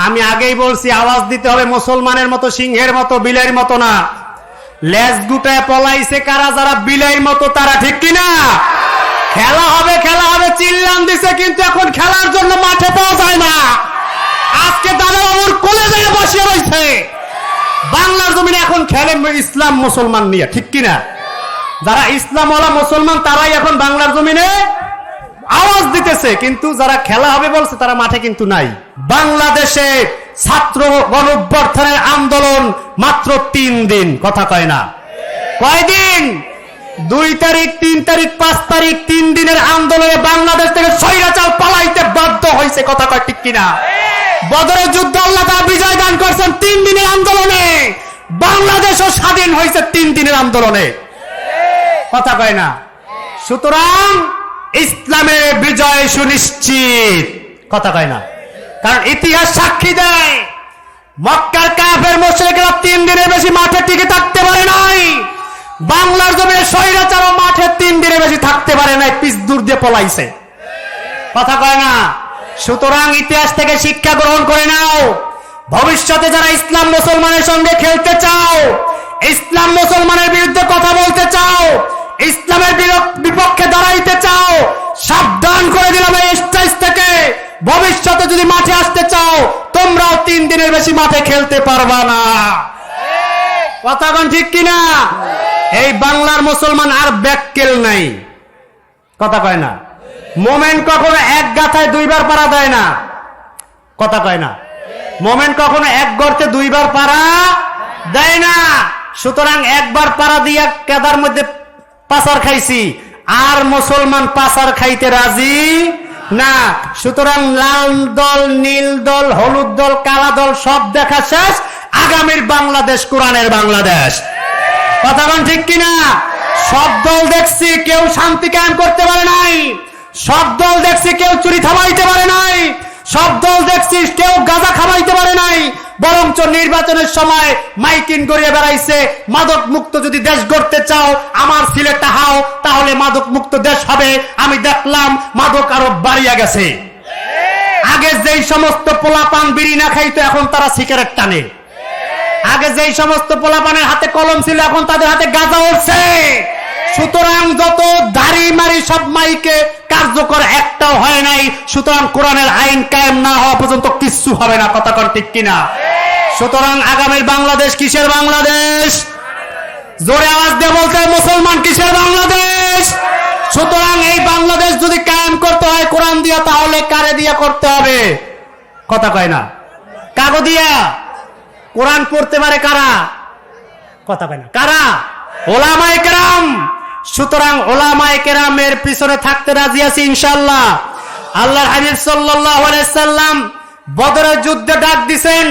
আমি আগেই বলছি, আওয়াজ দিতে হবে মুসলমানের মতো, সিংহের মতো, বিলের মতো না। লেজ গুটায় পলাইছে কারা, যারা বিলের মতো তারা, ঠিক কিনা? খেলা হবে, খেলা হবে চিল্লান দিছে, কিন্তু এখন খেলার জন্য মাঠে পাওয়া যায় না। আজকে দাদা বাবুর কোলে যেয়ে বসে রয়েছে। বাংলার জমিনে এখন খেলে ইসলাম মুসলমান নিয়ে, ঠিক কিনা? যারা ইসলামওয়ালা মুসলমান তারাই এখন বাংলার জমিনে আওয়াজ দিতেছে, কিন্তু যারা খেলা হবে বলছে তারা মাঠে কিন্তু নাই। বাংলাদেশে ছাত্র গণঅভ্যুত্থানের আন্দোলন মাত্র 3 দিন, কথা কয় না। কয়দিন? 2 তারিখ, 3 তারিখ, 5 তারিখ, 3 দিনের আন্দোলনে বাংলাদেশ থেকে স্বৈরাচার পালাইতে বাধ্য হয়েছে, কথা কয় ঠিক কিনা? বদরের যুদ্ধ আল্লাহ তাআলা বিজয় দান করেছেন 3 দিনের আন্দোলনে। বাংলাদেশও স্বাধীন হয়েছে 3 দিনের আন্দোলনে, কথা কয় না। সুতরাং ইসলামের বিজয় সুনিশ্চিত, কথা কয় না। কারণ ইতিহাস সাক্ষী দেয়, মক্কার কাফের মুশরিকরা 3 দিনের বেশি মাঠে টিকে থাকতে পারে নাই। বাংলার জমিনে স্বৈরাচারও মাঠে 3 দিনের বেশি থাকতে পারে নাই, পিছ দূর দিয়ে পলাইছে, কথা কয় না। সুতরাং ইতিহাস থেকে শিক্ষা গ্রহণ করে নাও। ভবিষ্যতে যারা ইসলাম মুসলমানের সঙ্গে খেলতে চাও, ইসলাম মুসলমানের বিরুদ্ধে কথা বলতে চাও, ইসলামের বিপক্ষে দাঁড়াইতে চাও, সাবধান করে দিলাম এই স্টেজ থেকে। ভবিষ্যতে যদি মাঠে আসতে চাও, তোমরাও 3 দিনের বেশি মাঠে খেলতে পারবা না, কথা কোন ঠিক কিনা? এই বাংলার মুসলমান আর ব্যাককেল নাই, কথা কয় না। মোমেন্ট কখনো এক গাথায় 2 বার পাড়া দেয় না, কথা কয় না। মোমেন্ট কখনো এক গর্তে 2 বার পাড়া দেয় না। সুতরাং একবার পাড়া দিয়া কেদার মধ্যে পাচার খাইছি, আর মুসলমান পাচার খাইতে রাজি না। সুতরাং লাল দল, নীল দল, হলুদ দল, কালা দল সব দেখা শেষ। আগামীর বাংলাদেশ কোরআনের বাংলাদেশ, কথা বল ঠিক কিনা? সব দল দেখছি কেউ শান্তি কায়েম করতে পারে নাই, সব দল দেখছি কেউ চুরি থামাইতে পারে নাই, সব দল দেখছি কেউ গাঁজা খামাইতে পারে নাই। বরঞ্চ নির্বাচনের সময় মাইকিং করিয়ে বেড়াইছে, মাদক মুক্ত যদি দেশ গড়তে চাও আমার সিলেটটা হাও, তাহলে মাদক মুক্ত দেশ হবে। আমি দেখলাম মাদক আরো বাড়িয়ে গেছে। আগে যেই সমস্ত পোলাপান বিড়ি না খাইতো, এখন তারা সিগারেট টানে। আগে যেই সমস্ত পোলাপানের হাতে কলম ছিল, এখন তাদের হাতে গাঁজা উঠছে। সুতরাং যত দাড়ি মারি সব মাইকে কার্যকর একটাও হয় নাই। সুতরাং কোরআনের আইন কায়েম না হওয়া পর্যন্ত কিচ্ছু হবে না, কথা কন ঠিক কিনা? সুতরাং আগামীর বাংলাদেশ কিসের বাংলাদেশ? জোরে আওয়াজ দিয়ে বলতে মুসলমান কিসের বাংলাদেশ? সুতরাং এই বাংলাদেশ যদি কায়েম করতে হয় কোরআন দিয়া, তাহলে কারে দিয়া করতে হবে, কথা কয় না? কাগো দিয়া। কোরআন পড়তে পারে কারা, কথা কয় না? কারা? ওলামায়ে কেরাম। সুতরাং ওলামায়ে কেরামের পিছনে থাকতে রাজি আছি ইনশাআল্লাহ। আল্লাহর হাবিব সাল্লাল্লাহু আলাইহি সাল্লাম বদরের যুদ্ধে ডাক দিবেন,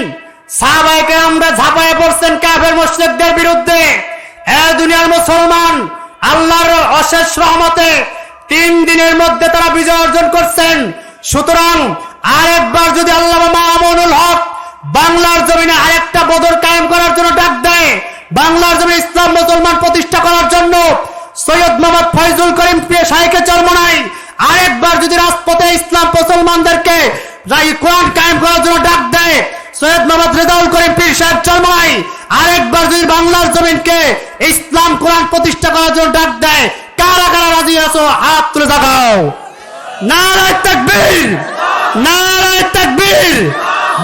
সাহাবায়ে কেরামরা ঝাঁপায়ে পড়ছেন কাফের মুশরিকদের বিরুদ্ধে। এ দুনিয়ার মুসলমান, আল্লাহর অশেষ রহমতে 3 দিনের মধ্যে তারা বিজয় অর্জন করছেন। সুতরাং আরেকবার যদি আল্লামা মামুনুল হক বাংলার জমিনে আরেকটা বদর কায়েম করার জন্য ডাক দেয়, বাংলার জমিনে ইসলাম মুসলমান প্রতিষ্ঠা করার জন্য সৈয়দ মোহাম্মদ ফয়জুল করিম শাইখে চরমনাই আরেকবার যদি রাজপথে ইসলাম মুসলমানদেরকে কোরআন কায়েম করার জন্য ডাক দেয়, সৈয়দ মোহাম্মদ রেজাউল করিম পীর সাহেব চরমনাই আরেকবার যদি বাংলার জমিনকে ইসলাম কোরআন প্রতিষ্ঠা করার জন্য ডাক দেয়, কারা কারা রাজি আছো হাত তুলে দেখাও। নারায়ে তাকবীর, নারায়ে তাকবীর।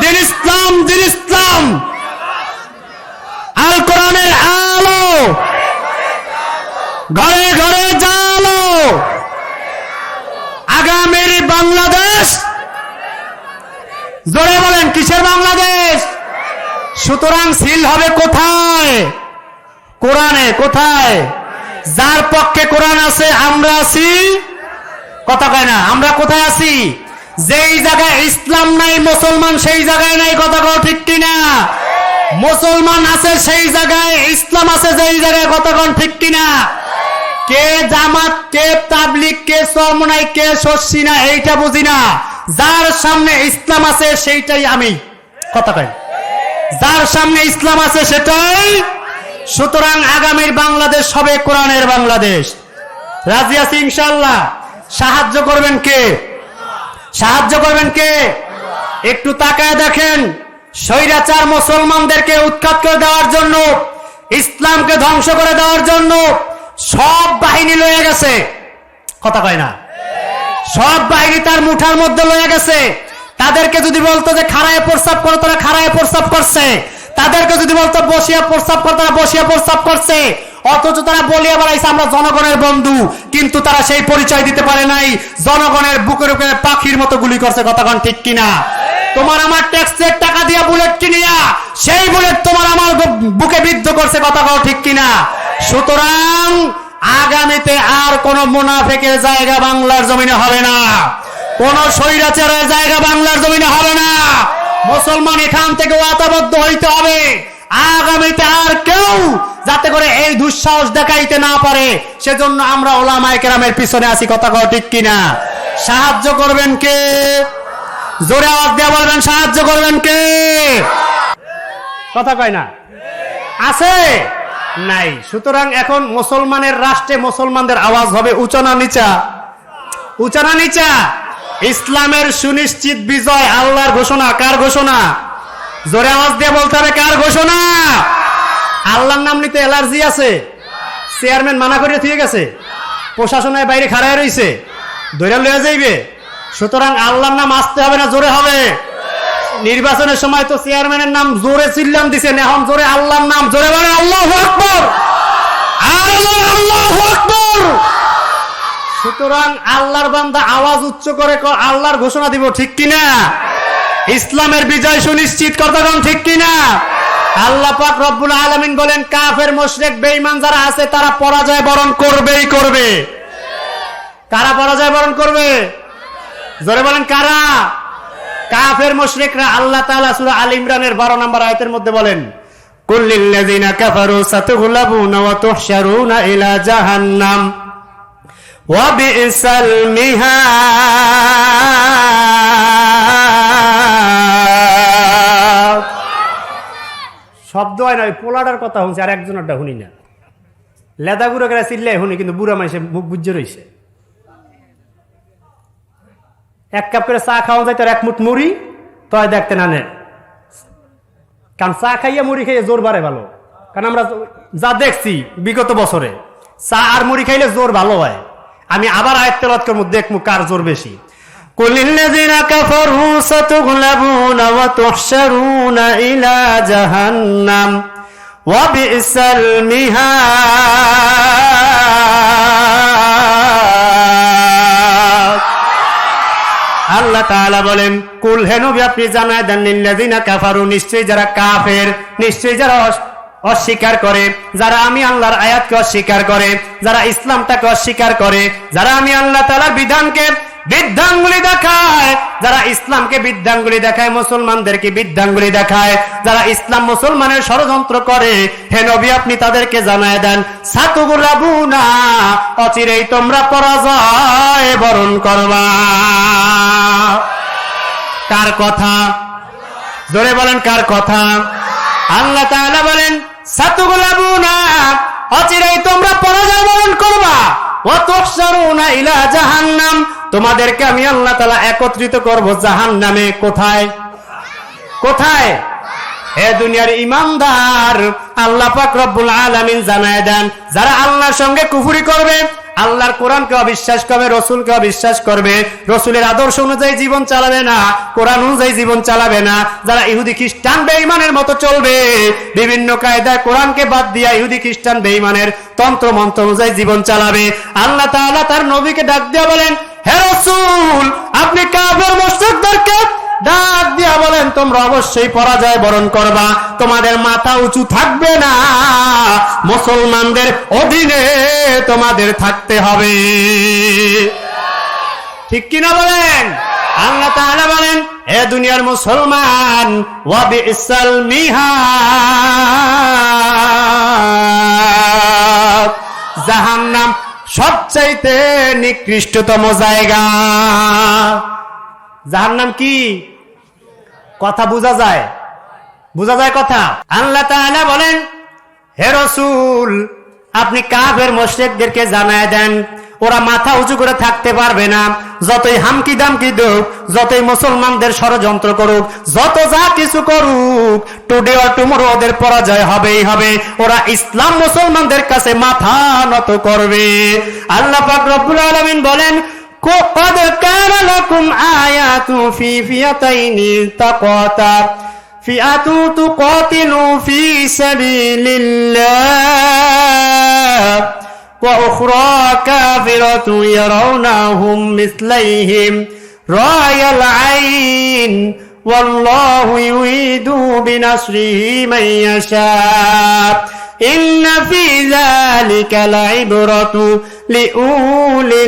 দিন ইসলাম, দিন ইসলাম। আল কোরআনের আলো ঘরে ঘরে জালো। আগামীর বাংলাদেশ, জোরে বলেন কিসের বাংলাদেশ? সুতরাং সিল হবে কোথায়? কোরআনে। কোথায়? যার পক্ষে কোরআন আছে আমরা আছি, কথা কয় না। আমরা কোথায় আছি? যেই জায়গায় ইসলাম নাই মুসলমান সেই জায়গায় নাই, কথা কও ঠিক কিনা? মুসলমান আছে সেই জায়গায়, ইসলাম আছে যেই জায়গায়, কথা কন ঠিক কিনা? কে জামাত, কে তাবলিগ, কে চরমনাই, কে শর্ষিনা এইটা বুঝি না। যার সামনে ইসলাম আছে সেইটাই আমি, কথা কয়। যার সামনে ইসলাম আছে সেটাই। সুতরাং আগামীর বাংলাদেশ হবে কোরআনের বাংলাদেশ। রাজি আছি ইনশাআল্লাহ। সাহায্য করবেন কে? সাহায্য করবেন কে? একটু তাকায় দেখেন। স্বৈরাচার মুসলমানদেরকে উৎখাত করে দেওয়ার জন্য, ইসলামকে ধ্বংস করে দেওয়ার জন্য সব বাহিনী লয়ে গেছে। কথা কয় না? সব বাহিনী তার মুঠার মধ্যে লয়ে গেছে। তাদেরকে যদি বলতো যে খাড়ায় প্রস্রাব করো, তারা খাড়ায় প্রস্রাব করছে। তাদেরকে যদি বলতো বসিয়া প্রস্রাব করো, তারা বসিয়া প্রস্রাব করছে। অথচ তারা বলিয়া বেড়াইছে আমরা জনগণের বন্ধু, কিন্তু তারা সেই পরিচয় দিতে পারে নাই। জনগণের বুকের উপরে পাখির মতো গুলি করছে। কথা কন ঠিক কিনা? তোমার আমার ট্যাক্সের টাকা দিয়া বুলেট কিনিয়া সেই বুলেট তোমার আমার বুকে বিদ্ধ করছে। কথা কও ঠিক কিনা? সুতরাং আগামীতে আর কোন মুনাফিকের জায়গা বাংলার জমিনে হবে না, কোন স্বৈরাচারের জায়গা বাংলার জমিনে হবে না। মুসলমান এখান থেকে ওয়াদাবদ্ধ হইতে হবে আগামীতে আর কেউ যাতে করে এই দুঃসাহস দেখাইতে না পারে। সেজন্য আমরা ওলামায়ে কেরামের পিছনে আছি। কথা কও ঠিক কিনা? সাহায্য করবেন কে? জোরে আওয়াজ দিয়ে বলবেন, সাহায্য করবেন কে? কথা কয় না? আছে নাই? সুতরাং এখন মুসলমানের রাষ্ট্রে মুসলমানদের আওয়াজ হবে উঁচা না নিচা? উঁচা না নিচা? ইসলামের সুনিশ্চিত বিজয় আল্লাহর ঘোষণা। কার ঘোষণা? জোরে আওয়াজ দিয়ে বলতে হবে, কার ঘোষণা? আল্লাহর নাম নিতে অ্যালার্জি আছে? চেয়ারম্যান মানা করে ঠিক গেছে, প্রশাসনের বাইরে খাড়ায় রইছে, ধরে লয়ে যাইবে। সুতরাং আল্লাহর নাম আসতে হবে না জোরে হবে? নির্বাচনের সময় তো চেয়ারম্যানের নাম জোরে চিল্লাম দিছেন, এখন জোরে আল্লাহর নাম জোরে বলেন আল্লাহু আকবার, আল্লাহু আকবার। সুতরাং আল্লাহর বান্দা আওয়াজ উচ্চ করে আল্লাহর ঘোষণা দিব, ঠিক কিনা? ইসলামের বিজয় সুনিশ্চিত কথা কোন ঠিক কিনা? আল্লাহ পাক রব্বুল আলামিন বলেন কাফের মুশরিক বেঈমান যারা আছে তারা পরাজয় বরণ করবেই করবে। কারা পরাজয় বরণ করবে? জোরে বলেন কারা? কাফের মুশরিকরা। আল্লাহ তাআলা সূরা আল ইমরানের 12 নম্বর আয়াতের মধ্যে বলেন কুল্লিল লাযিনা কাফারু সাতুগলাবুনা ওয়া তুহশারুনা ইলা জাহান্নাম ওয়া বিসাল মিহাদ। শব্দ হয় না, ওই পোলাটার কথা শুনছি আর একজনেরটা শুনি না। লেদা গুঁড়ো করে চিল্লাই শুনি, কিন্তু বুড়া মানুষে মুখ বুঝে রয়েছে। এক কাপ করে চা খাওয়া যায় তার এক মুঠ মুড়ি তো দেখতে না নেন, কারণ চা খাইয়া মুড়ি খাইয়ে জোর বাড়ে ভালো। কারণ আমরা যা দেখছি বিগত বছরে চা আর মুড়ি খাইলে জোর ভালো হয়। আমি আবার আয়াত তেলাওয়াত করব, দেখমু কার জোর বেশি। কুলিল্লাযিনা কাফারু সাতুগলাবুনা ওয়া তুহশারুনা ইলা জাহান্নাম ওয়া বিসাল মিহাদ। আল্লাহ তাআলা বলেন কুল হে নবী আপনি জানায় দেন লিল্লাযিনা কাফারু, নিশ্চয়ই যারা কাফের, নিশ্চয়ই যারা অস্বীকার করে, যারা আমি আল্লাহর আয়াতকে অস্বীকার করে, যারা ইসলামটাকে অস্বীকার করে, যারা আমি আল্লাহ তাআলার বিধানকে বৃদ্ধাঙ্গুলি দেখায়, যারা ইসলামকে বৃদ্ধাঙ্গুলি দেখায়, মুসলমানদেরকে বৃদ্ধাঙ্গুলি দেখায়, যারা ইসলাম মুসলমানের ষড়যন্ত্র করে, হে নবী আপনি তাদেরকে জানায় দেন সাতুগলাবুনা, অচিরেই তোমরা পরাজয় বরণ করবা। কার কথা? জোরে বলেন কার কথা? আল্লাহ তাআলা বলেন সাতুগলাবুনা, অচিরেই তোমরা পরাজয় বরণ করবা। ওয়া তুহশারুনা ইলা জাহান্নাম, তোমাদেরকে আমি আল্লাহ তাআলা একত্রিত করব জাহান্নামে। কোথায়? কোথায়? হে দুনিয়ার ঈমানদার, আল্লাহ পাক রব্বুল আলামিন জানায় দেন যারা আল্লাহর সঙ্গে কুফরি করবে, আল্লাহর কোরআনকে অবিশ্বাস করবে, রসুলকে অবিশ্বাস করবে, রসুলের আদর্শ অনুযায়ী জীবন চালাবে না, কোরআন অনুযায়ী জীবন চালাবে না, যারা ইহুদি খ্রিস্টান বেঈমানের মতো চলবে, বিভিন্ন কায়দায় কোরআনকে বাদ দিয়া ইহুদি খ্রিস্টান বেঈমানের তন্ত্র মন্ত্র অনুযায়ী জীবন চালাবে, আল্লাহ তাআলা তার নবীকে ডাক দিয়া বলেন হে রাসূল আপনি কাফের মুশরিকদেরকে ডাক দিয়া বলেন তোমরা অবশ্যই পরাজয় বরণ করবা, তোমাদের মাথা উঁচু থাকবে না, মুসলমানদের অধীনে তোমাদের থাকতে হবে। ঠিক কিনা বলেন? আল্লাহ তাআলা বলেন হে দুনিয়ার মুসলমান ওয়া বিসাল মিহাদ, জাহান্নাম সবচাইতে নিকৃষ্টতম জায়গা। জাহান্নাম কি? কথা বোঝা যায়? বোঝা যায় কথা? আল্লাহ তাআলা বলেন হে রাসূল আপনি কাফের মুশরিকদেরকে জানায় দেন ওরা মাথা উঁচু করে থাকতে পারবে না। যতই হামকি দামকি দেখ, যতই মুসলমানদের ষড়যন্ত্র করুক, যত যা কিছু করুক, টুডে অর টুমরো ওদের পরাজয় হবেই হবে। ওরা ইসলাম মুসলমানদের কাছে মাথা নত করবে। আল্লাহ পাক রব্বুল আলামিন বলেন, قد كان لكم آيات في فئتين التقاتا فئة تقاتل في سبيل الله وأخرى كافرة يرونهم مثليهم رأي العين والله يريد بنصره من يشاء إن في ذلك لعبرة لأولي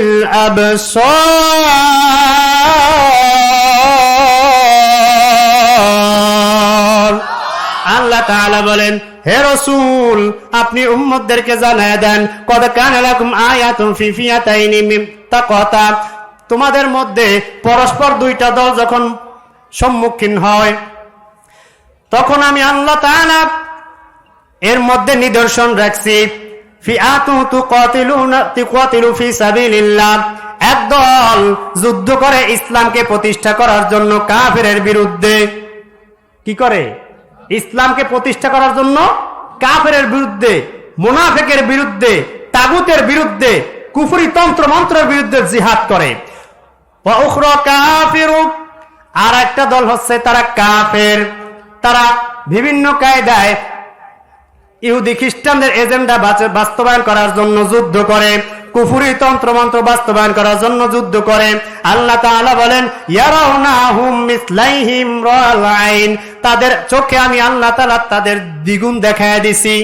الأبصار। আল্লাহ তাআলা বলেন, হে রাসূল, আপনি উম্মতদেরকে জানায় দেন, কদ কানা লাকুম আয়াতুন ফি ফিয়াতাইনি তাকাতা, তোমাদের মধ্যে পরস্পর দুইটা দল যখন সম্মুখীন হয়, তখন আমি আল্লাহ তাআলা এর মধ্যে নিদর্শন রাখছি। ফিআতু তুকাতিলু ফি সাবিলিল্লাহ, একদল যুদ্ধ করে ইসলামকে প্রতিষ্ঠা করার জন্য কাফেরের বিরুদ্ধে। কি করে? ইসলামকে প্রতিষ্ঠা করার জন্য কাফেরের বিরুদ্ধে, মুনাফিকের বিরুদ্ধে, তাগুতের বিরুদ্ধে, কুফরি তন্ত্র মন্ত্রের বিরুদ্ধে জিহাদ করে। ওয়া উখরা কাফিরু, আর একটা দল হচ্ছে তারা কাফের, তারা বিভিন্ন কায়দায় ইহুদি খ্রিস্টানদের এজেন্ডা বাস্তবায়ন করার জন্য যুদ্ধ করে, কুফরি তন্ত্রমন্ত্র বাস্তবায়ন করার জন্য যুদ্ধ করে। আল্লাহ তাআলা বলেন, ইয়ারাউনাহুম মিসলাইহিম রাল আইন, তাদের চোখে আমি আল্লাহ তাআলা তাদের দ্বিগুণ দেখায় দিছি।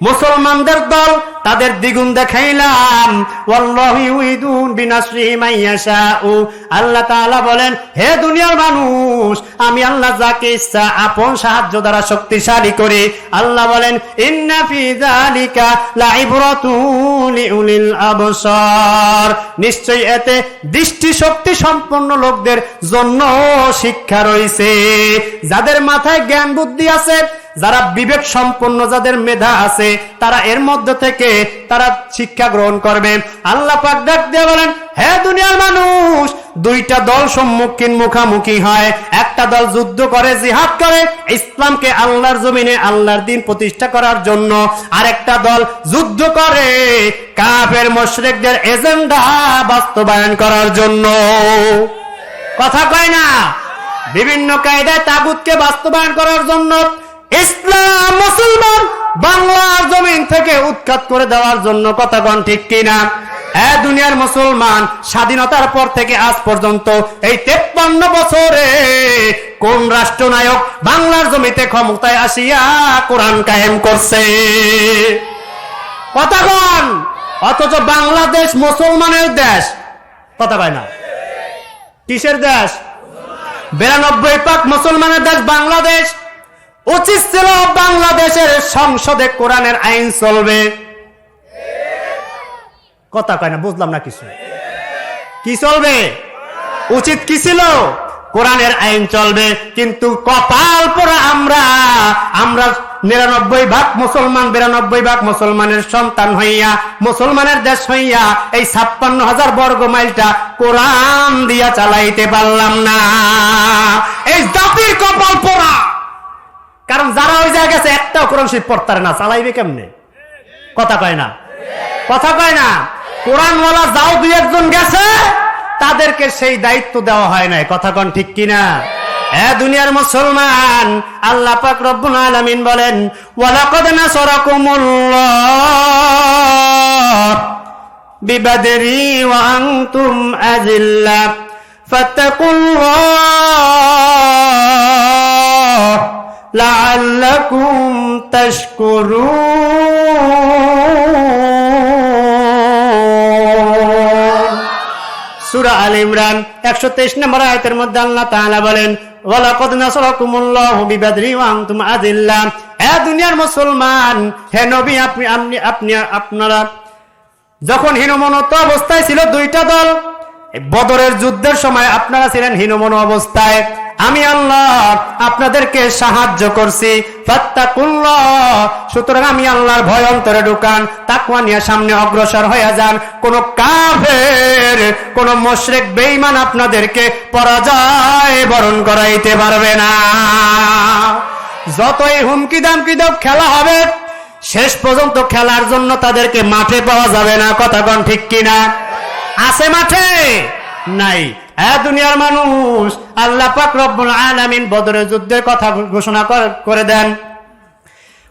মুসলমানদের দল তাদের দ্বিগুণ দেখাইলাম। ওয়াল্লাহু ইউইদু বিনাসরিহি মান ইয়াশাউ, আল্লাহ তাআলা বলেন, হে দুনিয়ার মানুষ, আমি আল্লাহ যাকে ইচ্ছা আপন সাহায্য দ্বারা শক্তিশালী করি। আল্লাহ বলেন, ইন্না ফি যালিকা লাইবরাতুন লিউলিল আবসার, নিশ্চয়ই এতে দৃষ্টি শক্তি সম্পন্ন লোকদের জন্য শিক্ষা রয়েছে। যাদের মাথায় জ্ঞান বুদ্ধি আছে, যারা বিবেক সম্পন্ন, যাদের মেধা আছে, তারা এর মধ্যে থেকে তারা শিক্ষা গ্রহণ করবে। আল্লাহ পাক ডাক দিয়ে বলেন, হে দুনিয়ার মানুষ, দুইটা দল সম্মুখীন মুখামুখি হয়। একটা দল যুদ্ধ করে, জিহাদ করে ইসলামকে আল্লাহর জমিনে আল্লাহর দ্বীন প্রতিষ্ঠা করার জন্য, আর একটা দল যুদ্ধ করে কাফের মুশরিকদের এজেন্ডা বাস্তবায়ন করার জন্য। কথা কয় না? বিভিন্ন কায়দায় তাগুতকে বাস্তবায়ন করার জন্য ইসলাম মুসলমান বাংলার জমিন থেকে উৎখাত করে দেওয়ার জন্য। কথা কোন ঠিক কিনা? দুনিয়ার মুসলমান স্বাধীনতার পর থেকে আজ পর্যন্ত এই 53 বছরে কোন রাষ্ট্রনায়ক বাংলার জমিতে ক্ষমতায় আসিয়া কোরআন কায়েম করছে? কথা কোন? অথচ বাংলাদেশ মুসলমানের দেশ। কথা কয় না? কিসের দেশ? 92% মুসলমানের দেশ বাংলাদেশ। উচিত ছিল বাংলাদেশের সংসদে কোরআনের আইন চলবে। কথা কয় না? বুঝলাম না কিছু। কি চলবে? উচিত কি ছিল? কোরআনের আইন চলবে। কিন্তু কপাল পোড়া আমরা 99% মুসলমান, 92% মুসলমানের সন্তান হইয়া, মুসলমানের দেশ হইয়া এই 56,000 বর্গ মাইলটা কোরআন দিয়া চালাইতে পারলাম না। এই জাতির কপাল পোড়া। কারণ যারা ওই জায়গায় গেছে একটাও কোরআন শরীফ পড়তারে না, চালাইবে কেমনে? কথা কয় না? কথা কয় না? কোরআনওয়ালা যাও দুই একজন গেছে, তাদেরকে সেই দায়িত্ব দেওয়া হয় নাই। কথা কন ঠিক কিনা? দুনিয়ার মুসলমান, আল্লাহ পাক রব্বুল আলামিন বলেন, ওয়ালাকাদ নাসারাকুমুল্লাহ বিবাদরি ওয়া আনতুম আযিল্লা ফাত্তাকুল্লাহ লাআল্লাকুম তাশকুরুন। সূরা আল ইমরান 123 নম্বর আয়াতের মধ্যে আল্লাহ তাআলা বলেন, ওয়ালাকাদ নাসারাকুমুল্লাহু বিবাদরি ওয়া আনতুম আযিল্লা। দুনিয়ার মুসলমান, হে নবী, আপনারা যখন হীনমনত অবস্থায় ছিল দুইটা দল, বদরের যুদ্ধের সময় আপনারা ছিলেন হীনমন অবস্থায়, আমি আল্লাহ আপনাদেরকে সাহায্য করছি। ফাত্তাকুল্লাহ, সুতরাং আমি আল্লাহর ভয় অন্তরে ঢুকান, তাকওয়া নিয়ে সামনে অগ্রসর হয়ে যান। কোন কাফের, কোন মুশরিক বেঈমান আপনাদেরকে পরাজয় বরণ করাইতে পারবে না। যতই হুমকি দামকি দাও খেলা হবে, শেষ পর্যন্ত খেলার জন্য তাদেরকে মাঠে পাওয়া যাবে না। কথা কোন ঠিক কিনা? আছে মাঠে? নাই। দুনিয়ার মানুষ, আল্লাহ পাক রব্বুল আলামিন বদরের যুদ্ধের কথা ঘোষণা করে দেন।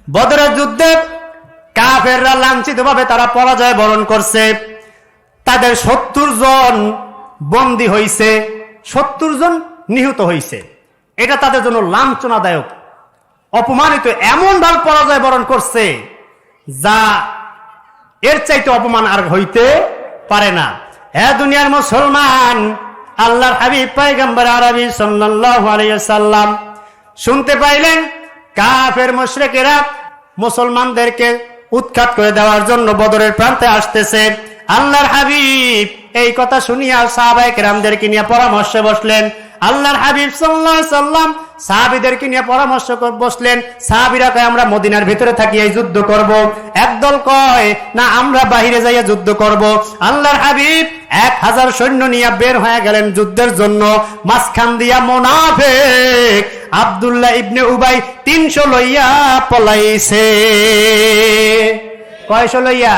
বদরের যুদ্ধে কাফেররা লাঞ্ছিতভাবে তারা পরাজয় বরণ করছে। তাদের 70 জন বন্দী হইছে, 70 জন নিহত হইছে। এটা তাদের জন্য লাঞ্ছনাদায়ক, অপমানিত, এমন ভাবে পরাজয় বরণ করছে যা এর চাইতে অপমান আর হইতে পারে না। দুনিয়ার মুসলমান, আল্লাহর হাবিব পয়গম্বর আরবি সাল্লাল্লাহু আলাইহি ওয়াসাল্লাম শুনতে পাইলেন কাফের মুশরিকেরা মুসলমানদেরকে উৎখাত করে দেওয়ার জন্য বদরের প্রান্তে আসতেছে। আল্লাহর হাবিব এই কথা শুনিয়া সাহাবায়ে কেরামদেরকে নিয়ে পরামর্শে বসলেন। আল্লাহর হাবিব সাল্লাল্লাহু আলাইহি ওয়াসাল্লাম সাহাবীদেরকে নিয়ে পরামর্শ করে বসলেন। সাহাবীরা কয় আমরা মদিনার ভিতরে থাকি এই যুদ্ধ করব। একদল কয় না আমরা বাইরে যাইয়া যুদ্ধ করব। আল্লাহর হাবিব 1000 সৈন্য নিয়ে বের হয়ে গেলেন যুদ্ধের জন্য। মাঝখান দিয়া মুনাফিক আব্দুল্লাহ ইবনে উবাই 300 লইয়া পলাইছে। কয়শো লইয়া?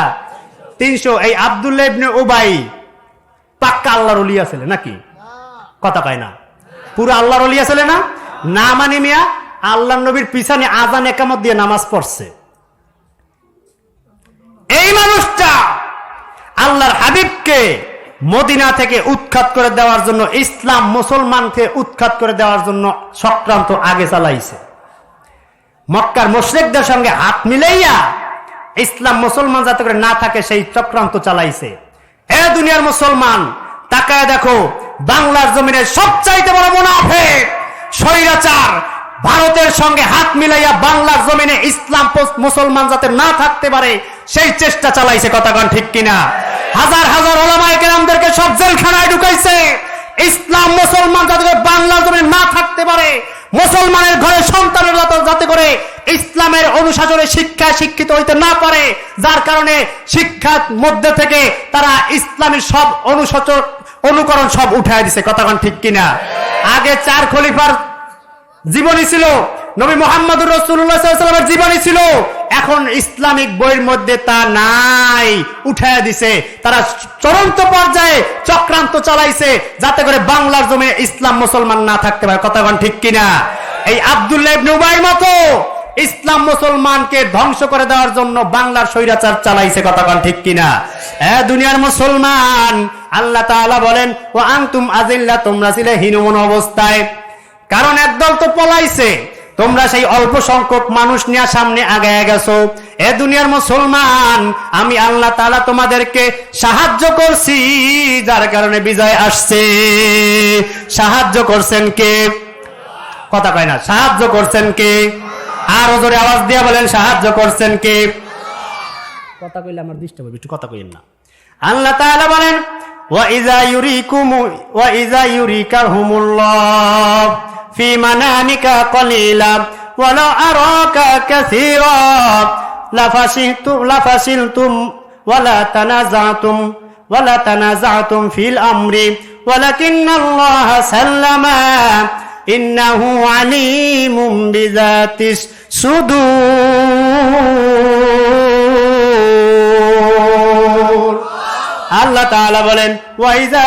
300। এই আব্দুল্লাহ ইবনে উবাই পাক্কা আল্লাহর ওলি ছিল নাকি? কথা কয় না? পুরো আল্লাহর ওলি ছিল না? না মানে মিয়া আল্লাহর নবীর পিছনে আযান একামত দিয়ে নামাজ পড়ছে। এই মানুষটা আল্লাহর হাবিবকে মদিনা থেকে উৎখাত করে দেওয়ার জন্য, ইসলাম মুসলমানকে উৎখাত করে দেওয়ার জন্য চক্রান্ত আগে চালাইছে। মক্কার মুশরিকদের সঙ্গে হাত মিলাইয়া ইসলাম মুসলমান যাতে করে না থাকে সেই চক্রান্ত চালাইছে। দুনিয়ার মুসলমান, তাকায় দেখো বাংলার জমিনে সবচাইতে বড় মুনাফিক স্বৈরাচার ভারতের সঙ্গে হাত মিলাইয়া বাংলার জমিনে ইসলাম মুসলমান যাতে না থাকতে পারে সেই চেষ্টা চালাইছে। কথা কোন ঠিক কিনা? হাজার হাজার উলামায়ে কেরামদেরকে সব জেলখানায় ঢুকাইছে। ইসলাম মুসলমান যাতে করে বাংলার জমিনে না থাকতে পারে, মুসলমানের ঘরে সন্তানেরা যাতে করে ইসলামের অনুশাসনে শিক্ষায় শিক্ষিত হইতে না পারে, যার কারণে শিক্ষার মধ্যে থেকে তারা ইসলামের সব অনুকরণ সব উঠায় দিছে। কথা কোন ঠিক কিনা? আগে 4 খলিফার জীবনী ছিল, নবী মুহাম্মদুর রাসূলুল্লাহ সাল্লাল্লাহু আলাইহি ওয়াসাল্লামের জীবনী ছিল। এখন ইসলামিক বইয়ের মধ্যে তা নাই, উঠায় দিছে। তারা চূড়ান্ত পর্যায়ে চক্রান্ত চালাইছে যাতে করে বাংলার জমিনে ইসলাম মুসলমান না থাকতে পারে। কথা কোন ঠিক কিনা? এই আব্দুল্লাহ ইবনে উবাই মতো ইসলাম মুসলমানকে ধ্বংস করে দেওয়ার জন্য বাংলার স্বৈরাচার চালাইছে। কথা কোন ঠিক কিনা? দুনিয়ার মুসলমান, আল্লাহ তাআলা বলেন ও আনতুম আযিল্লা, তোমরা ছিলে হীনমন অবস্থায়। কারণ একদল তো পলাইছে, তোমরা সেই অল্প সংখ্যক মানুষ নিয়ে সামনে আগায় গেছো। দুনিয়ার মুসলমান, আমি আল্লাহ তাআলা তোমাদেরকে সাহায্য করছি, যার কারণে বিজয় আসছে। সাহায্য করছেন কে? কথা কয় না। সাহায্য করছেন কে? আরো জোরে আওয়াজ দিয়ে বলেন সাহায্য করছেন কে? কথা কইলে আমার ডিস্টার্ব হবে, একটু কথা কইেন না। আল্লাহ তাআলা বলেন ওয়া ইযা ইউরিকাহুমুল্লাহ ফি মানামিকা কলিলা ওয়া লা আরাকা কাসীরা লাফাশিলতুম ওয়া লা তানাযাতুম ফিল আমরি ওয়ালাকিন্নাল্লাহা সাল্লামা ইন্নাহু আলিমুম বিযাতিস সুদূর। আল্লাহ তাআলা বলেন ওয়া ইযা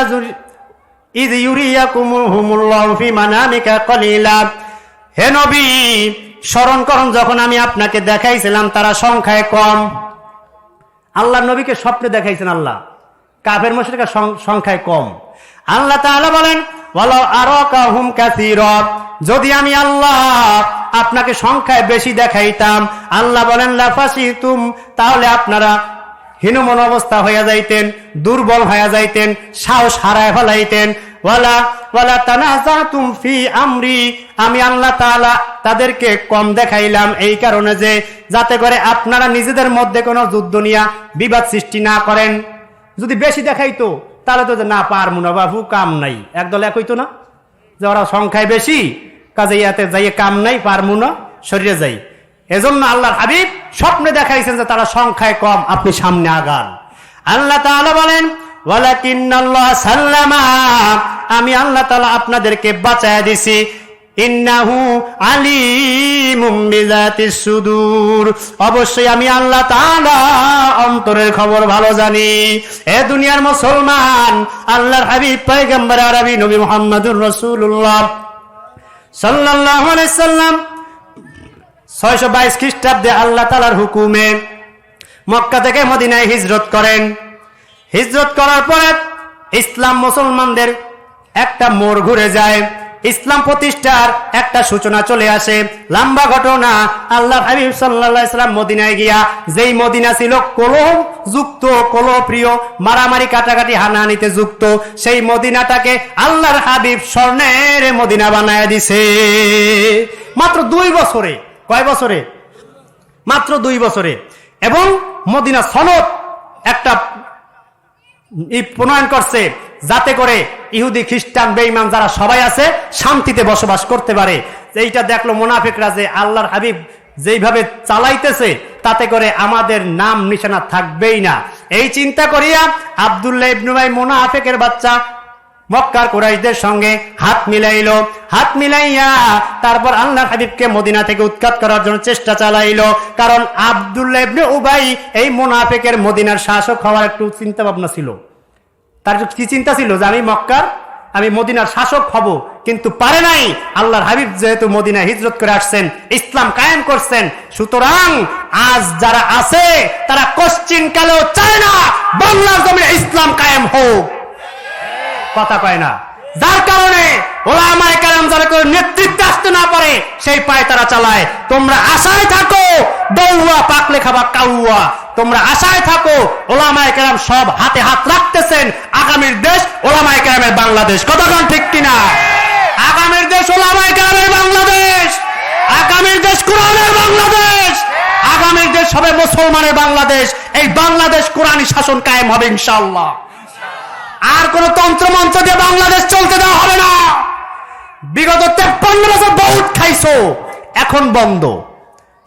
ইয ইউরিয়াকুমুহুমুল্লাহু ফি মানামিকা কলিলা, হে নবী স্মরণ করুন যখন আমি আপনাকে দেখাইছিলাম তারা সংখ্যায় কম। আল্লাহ নবীকে স্বপ্নে দেখাইছেন আল্লাহ, কাফের মুশরিকরা সংখ্যায় কম। আল্লাহ তাআলা বলেন ওয়ালাউ আরাকাহুম কাসীরা, যদি আমি আল্লাহ আপনাকে সংখ্যায় বেশি দেখাইতাম, আল্লাহ বলেন লাফাশিতুম, তাহলে আপনারা হীনমন অবস্থা হইয়া যাইতেন, দুর্বল হইয়া যাইতেন, সাহস হারায় ফেলাইতেন। ওয়ালা তানাযাতুম ফি আমরি, আমি আল্লাহ তাআলা তাদেরকে কম দেখাইলাম এই কারণে যে যাতে করে আপনারা নিজেদের মধ্যে কোনো যুদ্ধ নিয়ে বিবাদ সৃষ্টি না করেন। যদি বেশি দেখাইতো তাহলে তো না পারমু না বাবু, কাম নাই, একদল এক হইতো না যে ওরা সংখ্যায় বেশি, কাজে ইয়াতে যাইয়ে কাম নাই, পারমু না, শরীরে যাই। এজন্য আল্লাহর হাবিব স্বপ্নে দেখাইছেন যে তারা সংখ্যায় কম, আপনি সামনে আগান। আল্লাহ তাআলা বলেন ওয়ালাকিন্নাল্লাহ সাল্লামা, আমি আল্লাহ তাআলা আপনাদেরকে বাঁচায়া দিছি, ইন্নাহু আলিমুম বিযাতিস সুদূর, অবশ্যই আমি আল্লাহ তাআলা অন্তরের খবর ভালো জানি। এ দুনিয়ার মুসলমান, আল্লাহর হাবিব পয়গম্বর আরবি নবী মুহাম্মদুর রাসূলুল্লাহ সাল্লাল্লাহু আলাইহি সাল্লাম 622 খ্রিস্টাব্দে আল্লাহ তাআলার হুকুমে মক্কা থেকে মদিনায় হিজরত করেন। হিজরত করার পরে ইসলাম মুসলমানদের একটা মোড় ঘুরে যায়, ইসলাম প্রতিষ্ঠার একটা সূচনা চলে আসে। লম্বা ঘটনা। আল্লাহর হাবিব সাল্লাল্লাহু আলাইহি সাল্লাম মদিনায় গিয়া, যেই মদিনা ছিল কলহ যুক্ত, কলহ প্রিয়, মারামারি কাটাকাটি হানাহানিতে যুক্ত, সেই মদিনাটাকে আল্লাহর হাবিব স্বর্ণের মদিনা বানায় দিছে মাত্র 2 বছরে। কয় বছরে? মাত্র 2 বছরে। এবং মদিনা সনদ একটা প্রণয়ন করছে, যাতে করে ইহুদি খ্রিস্টান বেঈমান যারা সবাই আছে শান্তিতে বসবাস করতে পারে। এইটা দেখলো মুনাফিকরা যে আল্লাহর হাবিব যেইভাবে চালাইতেছে, তাতে করে আমাদের নাম নিশানা থাকবেই না। এই চিন্তা করিয়া আব্দুল্লাহ ইবনে উবাই মুনাফিকের বাচ্চা মক্কার কুরাইশদের সঙ্গে হাত মিলাইল। হাত মিলাইয়া তারপর আল্লাহর হাবিবকে মদিনা থেকে উৎখাত করার জন্য চেষ্টা চালাইলো। কারণ আব্দুল্লাহ ইবনে উবাই এই মুনাফিকের মদিনার শাসক হওয়ার একটু চিন্তা ভাবনা ছিল। তার কি চিন্তা ছিল যে আমি মদিনার শাসক হব, কিন্তু পারে নাই। আল্লাহর হাবিব যেহেতু মদিনায় হিজরত করে আসছেন, ইসলাম কায়েম করছেন, সুতরাং আজ যারা আছে তারা কোশ্চিন কালেও চায় না বাংলার জমিনে ইসলাম কায়েম হোক। কথা কয় না। যার কারণে ওলামায়ে কেরাম যারা কেউ নেতৃত্বে আসতে না পারে, সেই পায় তারা চালায়। তোমরা আশায় থাকো, দৌয়া পাকলে খাবা কাউয়া। তোমরা আশায় থাকো, ওলামায়ে কেরাম সব হাতে হাত রাখতেছেন। আগামীর দেশ ওলামায়ে কেরামের বাংলাদেশ। কথা কোন ঠিক কিনা? আগামীর দেশ ওলামায়ে কেরামের বাংলাদেশ, আগামীর দেশ কোরআনের বাংলাদেশ, আগামীর দেশ হবে মুসলমানের বাংলাদেশ। এই বাংলাদেশ কোরআনী শাসন কায়েম হবে ইনশাআল্লাহ। আর কোন তন্ত্রমন্ত্র দিয়ে বাংলাদেশ চলতে দেওয়া হবে না। বিগত 53 বছর বহুত খাইছো, এখন বন্ধ।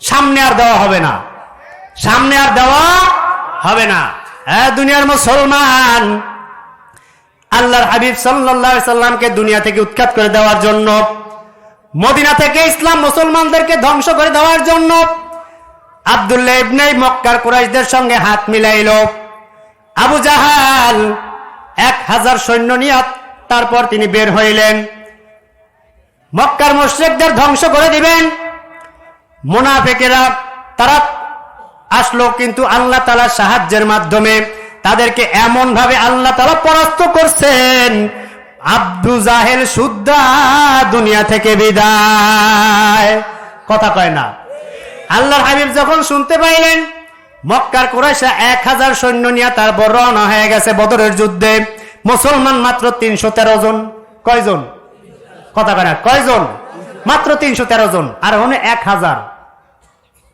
সামনে আর দেওয়া হবে না, সামনে আর দেওয়া হবে না। দুনিয়ার মুসলমান, আল্লাহর হাবিব সাল্লাল্লাহু আলাইহি সাল্লামকে দুনিয়া থেকে উৎখাত করে দেওয়ার জন্য, মদিনা থেকে ইসলাম মুসলমানদেরকে ধ্বংস করে দেওয়ার জন্য আব্দুল্লাহ ইবনে মক্কার কুরাইশদের সঙ্গে হাত মিলাইল। আবু জাহাল 1000 সৈন্য নিয়ে তারপর তিনি বের হইলেন, মক্কার মুশরিকদের ধ্বংস করে দিবেন। মুনাফিকেরা তারা আসলো, কিন্তু আল্লাহ তাআলার সাহায্যের মাধ্যমে তাদেরকে এমন ভাবে আল্লাহ তাআলা পরাস্ত করছেন, আবু জাহেল সুদ্ধা দুনিয়া থেকে বিদায়। কথা কয় না। আল্লাহর হাবিব যখন শুনতে পাইলেন মক্কার কুরাইশরা 1000 সৈন্য নিয়ে তারপর রওনা হয়ে গেছে বদরের যুদ্ধে, মুসলমান মাত্র 313 জন। কয়জন? কথা কয় না। কয়জন? মাত্র 313 জন। আর ওখানে 1000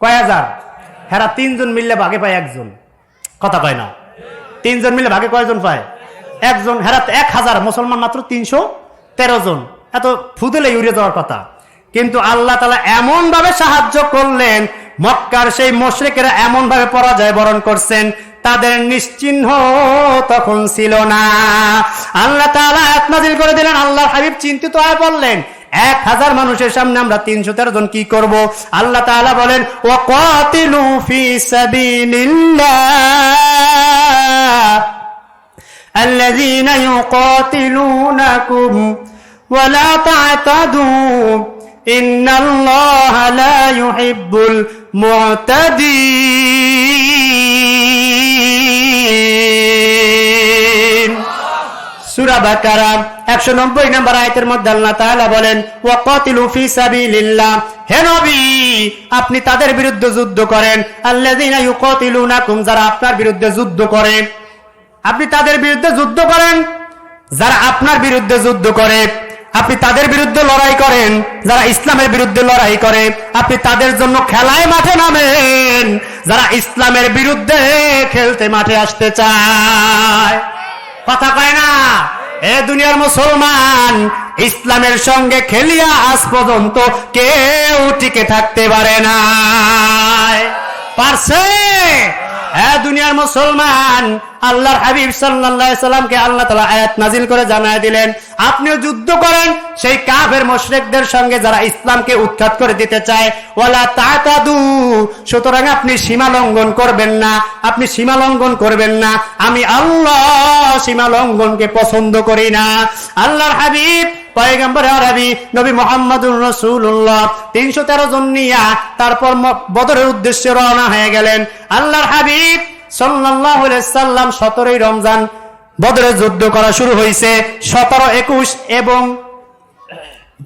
কয় হাজার? হেরা 3 জন মিললে ভাগে পায় 1 জন। কথা কয় না। 3 জন মিলে ভাগে কয়জন পায়? 1 জন। হেরা 1000, মুসলমান মাত্র 313 জন। এত ফুদেলে উড়ে যাওয়ার কথা। কিন্তু আল্লাহ তাআলা এমন ভাবে সাহায্য করলেন, মক্কার সেই মুশরিকেরা এমন ভাবে পরাজয় বরণ করছেন, তাদের নিশ্চিহ্ন তখন ছিল না। আল্লাহ তাআলা আয়াত নাযিল করে দিলেন। আল্লাহর হাবিব চিন্তিত হয়ে পড়লেন, 1000 মানুষের সামনে আমরা 313 জন কি করব? আল্লাহ তাআলা বলেন, ওয়াকাতিলু ফি সাবিলিল্লাহ আল্লাযীনা ইউকাতিলুনাকুম ওয়া লা তা'তাদু ইন্নাল্লাহা লা ইউহিব্বুল মু'তাদিন। সূরা বাকারা 190 নম্বর আয়াতের মধ্যে আল্লাহ তাআলা বলেন, ওয়াকাতিলু ফি সাবিলিল্লাহ, হে নবী আপনি তাদের বিরুদ্ধে যুদ্ধ করেন, আল্লাযীনা ইউকাতিলুনাকুম, যারা আপনার বিরুদ্ধে যুদ্ধ করে। আপনি তাদের বিরুদ্ধে যুদ্ধ করেন, যারা আপনার বিরুদ্ধে যুদ্ধ করে। আপনি তাদের বিরুদ্ধে লড়াই করেন, যারা ইসলামের বিরুদ্ধে লড়াই করে। আপনি তাদের জন্য খেলায় মাঠে নামেন, যারা ইসলামের বিরুদ্ধে খেলতে মাঠে আসতে চায়। কথা কয় না। এ দুনিয়ার মুসলমান, ইসলামের সঙ্গে খেলিয়া আজ পর্যন্ত কেউ টিকে থাকতে পারে না, পারছে? এ দুনিয়ার মুসলমান, আল্লাহর হাবিব সাল্লাল্লাহু আলাইহি সাল্লামকে আল্লাহ তাআলা আয়াত নাজিল করে জানায় দিলেন, আপনিও যুদ্ধ করেন সেই কাফের মুশরিকদের সঙ্গে যারা ইসলামকে উৎখাত করে দিতে চায়। ওয়ালা তাতাদু, সুতরাং আপনি সীমা লঙ্ঘন করবেন না, আপনি সীমা লঙ্ঘন করবেন না। আমি আল্লাহ সীমা লঙ্ঘনকে পছন্দ করি না। আল্লাহর হাবিব পয়গম্বর আরবি নবী মুহাম্মদুর রাসূলুল্লাহ 313 জন নিয়া তারপর বদরের উদ্দেশ্যে রওনা হয়ে গেলেন। আল্লাহর হাবিব সাল্লাল্লাহু আলাইহি সাল্লাম 17 রমজান বদরের যুদ্ধ করা শুরু হয়েছে। 17, 21 এবং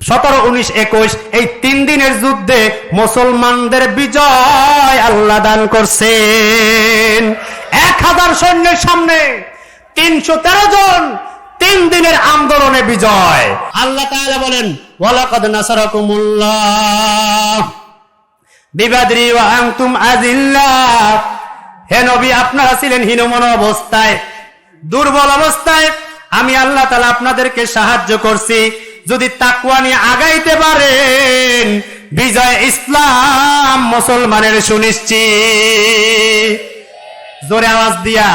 17, 19, 21 এই 3 দিনের যুদ্ধে মুসলমানদের বিজয় আল্লাহ দান করছেন। 1000 সৈন্যের সামনে 313 জন 3 দিনের আন্দোলনে বিজয়। আল্লাহ তাআলা বলেন, ওয়ালাকাদ নাসারাকুমুল্লাহ বিবাদরি ওয়া আনতুম আযিল্লাহ। হে নবী, আপনারা ছিলেন হীনমনা অবস্থায়, দুর্বল অবস্থায়, আমি আল্লাহ তাআলা আপনাদেরকে সাহায্য করছি। যদি তাকওয়া নিয়ে আগাইতে পারেন, বিজয় ইসলাম মুসলমানের সুনিশ্চিত। জোরে আওয়াজ দিয়া,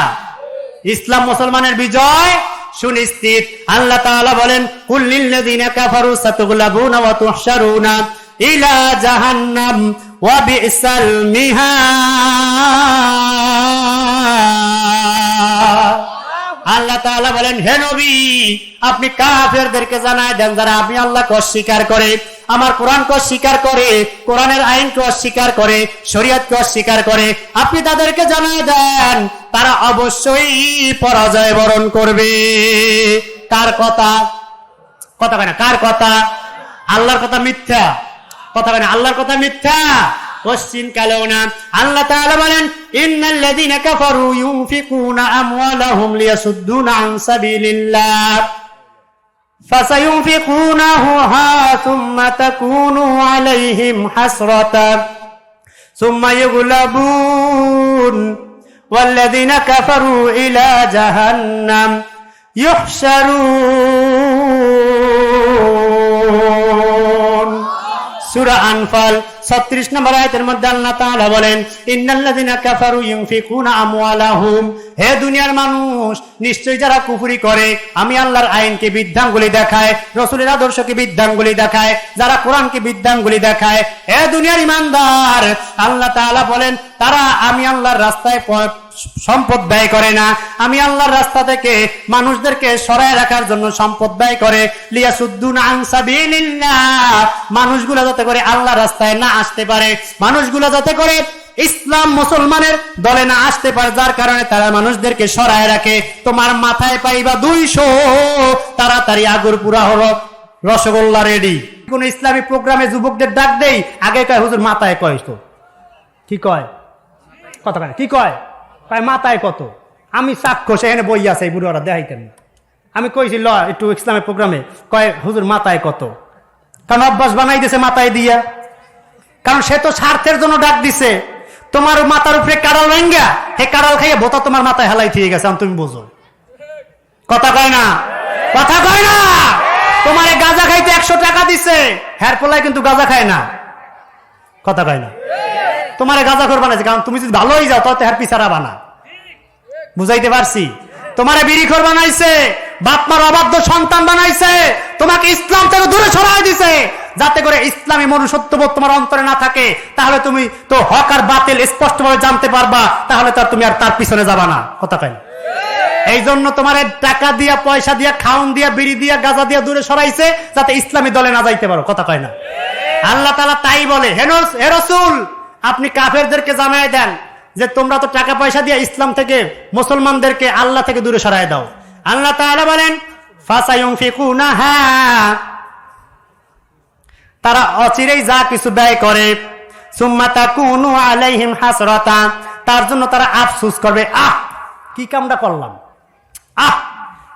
ইসলাম মুসলমানের বিজয় সুনিশ্চিত। আল্লাহ তাআলা বলেন, কুল লিল্লাযিনা কাফারু সাতুগলাবুনা ওয়া তুহশারুনা ইলা জাহান্নাম ওয়া বিসাল মিহাদ। আল্লাহ তাআলা বলেন, হে নবী, আপনি কাফেরদেরকে জানায় দেন যারা আমি আল্লাহকে অস্বীকার করে, আমার কোরআনকে অস্বীকার করে, কোরআনের আইনকে অস্বীকার করে, শরীয়তকে অস্বীকার করে, আপনি তাদেরকে জানায় দেন তারা অবশ্যই পরাজয় বরণ করবে। কার কথা? কথা কয় না। কার কথা? আল্লাহর কথা মিথ্যা। কথা কয় না। আল্লাহর কথা মিথ্যা কোশ্চিন কালেও না। আল্লাহ তাআলা বলেন, ইন্নাল্লাযীনা কাফারু ইউনফিকুনা আমওয়ালাহুম লিয়াসুদ্দুনা আন সাবিলিল্লাহ ফাসায়ুনফিকুনাহা সুম্মা তাকুনু আলাইহিম হাসরাতান সুম্মা ইগলাবুন ওয়াল্লাযীনা কাফারু ইলা জাহান্নাম ইউহশারুন। সূরা আনফাল 36 নম্বর আয়াতের মধ্যে আল্লাহ তাআলা বলেন, ইন্নাল্লাযীনা কাফারু ইউনফিকুনা আমওয়ালাহুম। হে দুনিয়ার মানুষ, নিশ্চয়ই যারা কুফরি করে, আমি আল্লাহর আইনকে বৃদ্ধাঙ্গুলি দেখায়, রাসূলের আদর্শকে বৃদ্ধাঙ্গুলি দেখায়, যারা কোরআনকে বৃদ্ধাঙ্গুলি দেখায়, হে দুনিয়ার ইমানদার, আল্লাহ তাআলা বলেন তারা আমি আল্লাহর রাস্তায় সম্পদ ব্যয় করে না, আমি আল্লাহর রাস্তা থেকে মানুষদেরকে সরায় রাখার জন্য সম্পদ ব্যয় করে। লিয়াসুদ্দুনা আন সাবিলিল্লাহ, মানুষগুলো যাতে করে আল্লাহর রাস্তায় না আসতে পারে, মানুষগুলো যাতে করে ইসলাম মুসলমানের দলে না আসতে পারে, যার কারণে তারা মানুষদেরকে সরায় রাখে। তোমার মাথায় পাইবা 200, তাড়াতাড়ি আগুর পুরা হলো, রসগোল্লা রেডি। কোন ইসলামী প্রোগ্রামে যুবকদের ডাক দেই, আগে কয় হুজুর মাথায় কয় তো কি কয়? কথা কয় কি কয়? কয় মাথায় কত? আমি চাক্ষুষ এখানে বই আছে, এই বুড়োরা দেখাইতেন। আমি কইছি ল একটু ইসলামের প্রোগ্রামে, কয় হুজুর মাথায় কত? কারণ অভ্যাস বানাই দিছে মাথায় দিয়া, কারণ সে তো স্বার্থের জন্য ডাক দিছে। তোমার মাথার উপরে কাড়াল ভেঙ্গা, হে কাড়াল খাইয়ে বোতা তোমার মাথায় হেলাই ঠিক গেছে, তুমি বোঝো। কথা কয় না। কথা কয় না। তোমার গাঁজা খাইতে 100 টাকা দিছে, হ্যার পোলায় কিন্তু গাঁজা খায় না। কথা কয় না। তোমার গাঁজা খোর বানাইছে, কারণ তুমি যদি ভালো হয়ে যাও তাহলে হ্যার পিছারা বানা। বুঝাইতে পারছি? তোমারে বিড়িখোর বানাইছে, বাপ মার অবাধ্য সন্তান বানাইছে, তোমাকে ইসলাম থেকে দূরে সরাই দিছে, যাতে করে ইসলামী মনুষ্যত্ববোধ তোমার অন্তরে না থাকে। তাহলে তুমি তো হক আর বাতিল স্পষ্টভাবে জানতে পারবা, তাহলে তো তুমি আর তার পিছনে যাবা না। কথা কয় না। এই জন্য তোমার টাকা দিয়া, পয়সা দিয়া, খাউন দিয়া, বিড়ি দিয়া, গাঁজা দিয়া দূরে সরাইছে, যাতে ইসলামী দলে না যাইতে পারো। কথা কয় না। আল্লাহ তাআলা তাই বলে, হে রাসূল, আপনি কাফেরদেরকে জানায় দেন যে তোমরা তো টাকা পয়সা দিয়ে ইসলাম থেকে মুসলমানদেরকে আল্লাহ থেকে দূরে সরায় দাও। আল্লাহ তাআলা বলেন, ফাসায়ুনফিকুনাহা, তারা অচিরেই যা কিছু ব্যয় করে, সুম্মা তাকুনু আলাইহিম হাসরাতা, তার জন্য তারা আফসোস করবে, আহ কি কামটা করলাম, আহ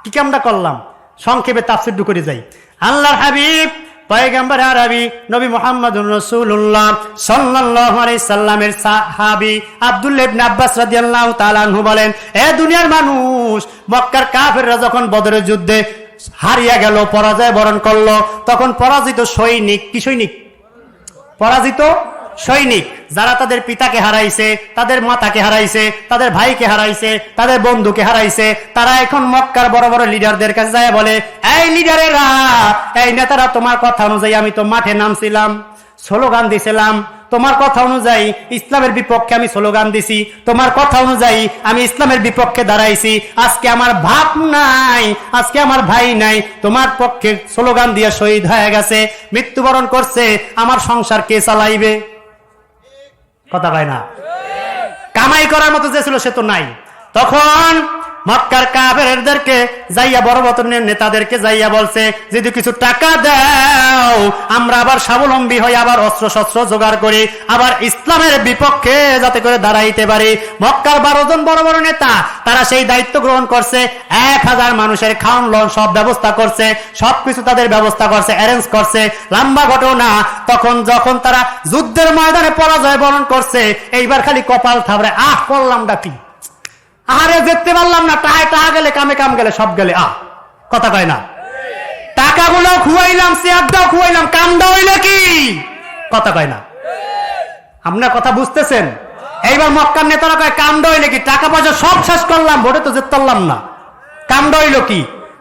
কি কামটা করলাম। সংক্ষেপে তাফসীর করে যাই। আল্লাহর হাবিব পয়গম্বর আরবি নবী মুহাম্মদুর রাসূলুল্লাহ সাল্লাল্লাহু আলাইহি সাল্লামের সাহাবী আব্দুল্লাহ ইবনে আব্বাস রাদিয়াল্লাহু তাআলা আনহু বলেন, এ দুনিয়ার মানুষ, মক্কার কাফেররা যখন বদরের যুদ্ধে হারিয়ে গেল, পরাজয় বরণ করলো, তখন পরাজিত সৈনিক, কি সৈনিক? পরাজিত সৈনিক, যারা তাদের পিতাকে হারাইছে, তাদের মাতাকে হারাইছে, তাদের ভাইকে হারাইছে, তাদের বন্ধুকে হারাইছে, তারা এখন মক্কার বড় বড় লিডারদের কাছে যায় বলে, এই লিডারেরা, এই নেতারা, তোমার কথা অনুযায়ী আমি তো মাঠে নামছিলাম, স্লোগান দিছিলাম, তোমার কথা অনুযায়ী ইসলামের বিপক্ষে আমি স্লোগান দিছি, তোমার কথা অনুযায়ী আমি ইসলামের বিপক্ষে দাঁড়াইছি, আজকে আমার বাপ নাই, আজকে আমার ভাই নাই, তোমার পক্ষে স্লোগান দিয়ে শহীদ হয়ে গেছে, মৃত্যুবরণ করছে, আমার সংসার কে চালাইবে? কথা পায় না, কামাই করার মতো যে ছিল সে তো নাই। তখন মক্কার কাফেরদেরকে যাইয়া, বড় বড় নেতাদেরকে যাইয়া বলছে, যদি কিছু টাকা দাও আমরা আবার স্বাবলম্বী হই, আবার অস্ত্র শস্ত্র জোগাড় করি, আবার ইসলামের বিপক্ষে যাতে করে দাঁড়াইতে পারি। মক্কার 12 জন বড় বড় নেতা, তারা সেই দায়িত্ব গ্রহণ করছে, 1000 মানুষের খাওয়ান লন সব ব্যবস্থা করছে, সবকিছু তাদের ব্যবস্থা করছে, অ্যারেঞ্জ করছে। লম্বা ঘটনা, তখন যখন তারা যুদ্ধের ময়দানে পরাজয় বরণ করছে, এইবার খালি কপাল থাবড়ে, করলাম ডাকি, আরে যেতে পারলাম না, টাকা গেলে, কামে কাম গেলে, সব গেলে, কথা কয় না, টাকাগুলো খুয়াইলাম, চেয়ারটাও খুয়াইলাম, কামটা হইলে কি? কথা কয় না। আপনার কথা বুঝতেছেন? এইবার মক্কার নেতারা কয়, কামটা হইলে কি? টাকা পয়সা সব শেষ করলাম, ভোটে তো যেতে পারলাম না, কামটা হইল কি?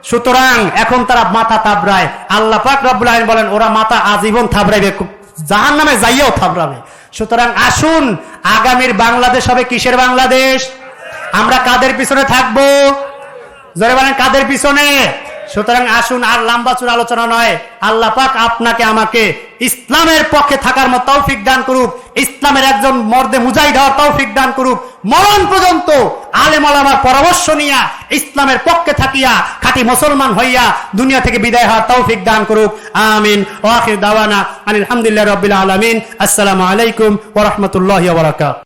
সুতরাং এখন তারা মাথা থাবড়ায়। আল্লাহ পাক রব্বুল আলামিন বলেন, ওরা মাথা আজীবন থাবড়াইবে, জাহান্নামে যাইয়াও থাবড়াবে। সুতরাং আসুন, আগামীর বাংলাদেশ হবে কিসের বাংলাদেশ? আমরা কাদের পিছনে থাকবো? জোরে বলেন, কাদের পিছনে? সুতরাং আসুন, আর লম্বা চূড়া আলোচনা নয়, আল্লাহ পাক আপনাকে আমাকে ইসলামের পক্ষে থাকার মতো তৌফিক দান করুক, ইসলামের একজন মর্দে মুজাহিদ হওয়ার তৌফিক দান করুক, মরণ পর্যন্ত আলেম ওলামার পরামর্শ নিয়া ইসলামের পক্ষে থাকিয়া খাঁটি মুসলমান হইয়া দুনিয়া থেকে বিদায় হওয়ার তৌফিক দান করুক। আমিন। ওয়া আখির দাওয়ানা আলহামদুলিল্লাহি রাব্বিল আলামিন। আসসালামু আলাইকুম ওয়া রাহমাতুল্লাহি ওয়া বারাকাতুহু।